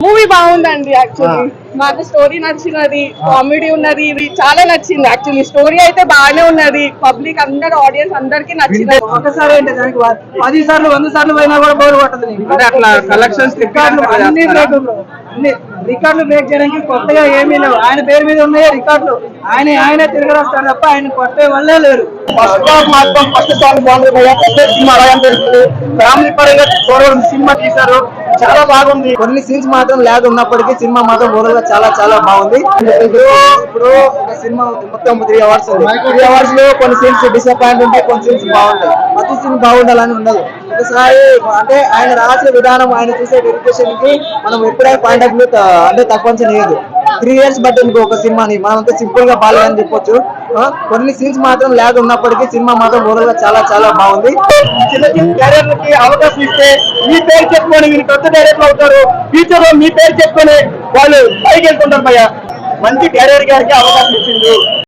Movie బాగుందండి. Actually నాకు story నచ్చినది, కామెడీ ఉన్నది, ఇది చాలా నచ్చింది. యాక్చువల్లీ స్టోరీ అయితే బాగానే ఉన్నది. పబ్లిక్ అందరు ఆడియన్స్ అందరికి నచ్చింది. ఒకసారి అంటే దానికి 10 సార్లు 100 సార్లు పోయినా కూడా బోర్ కొట్టదు. అంటే అట్లా కలెక్షన్స్ అన్ని రికార్డులు బ్రేక్ చేయడానికి కొత్తగా ఏమీ లేవు. ఆయన పేరు మీద ఉన్నాయి రికార్డులు. ఆయన తిరగరాస్తాడు తప్ప ఆయన కొట్టే వల్లే లేరు. ఫస్ట్ సాంగ్ బాగుంది భయ్యా. సినిమా అలాగే అనిపిస్తుంది. ఫ్యామిలీ పరంగా చూడవలసిన సినిమా తీశారు, చాలా బాగుంది. కొన్ని సీన్స్ మాత్రం ల్యాగ్ ఉన్నప్పటికీ సినిమా మాత్రం ఓవరాల్ గా చాలా చాలా బాగుంది. ఇప్పుడు సినిమా మొత్తం 3 అవర్స్ ఉంది. 3 అవర్స్ లో కొన్ని సీన్స్ డిసప్పాయింట్ ఉంటాయి, కొన్ని సీన్స్ బాగుంటాయి. ప్రతి సీన్ బాగుండాలని ఉండదు. ఒకసారి అంటే ఆయన రాసే విధానం, ఆయన చూసే డెడికేషన్ కి మనం ఎప్పుడైనా పాయింట్ ఆఫ్ వ్యూ అంటే తక్కువ లేదు. 3 years బట్టి ఇంకో ఒక సినిమాని మనంతా సింపుల్ గా బాగాలేదని చెప్పొచ్చు. కొన్ని సీన్స్ మాత్రం ల్యాగ్ ఉన్నప్పటికీ సినిమా మాత్రం ఓవరాల్ గా చాలా చాలా బాగుంది. చిన్న చిన్న డైరెక్టర్లకి అవకాశం ఇస్తే మీ పేరు చెప్పుకొని మీరు పెద్ద డైరెక్టర్ అవుతారు. ఫ్యూచర్ లో మీ పేరు చెప్పుకొని వాళ్ళు పైకి వెళ్తుంటారు భయ్యా. మంచి డైరెక్టర్ గారికి అవకాశం ఇచ్చింది.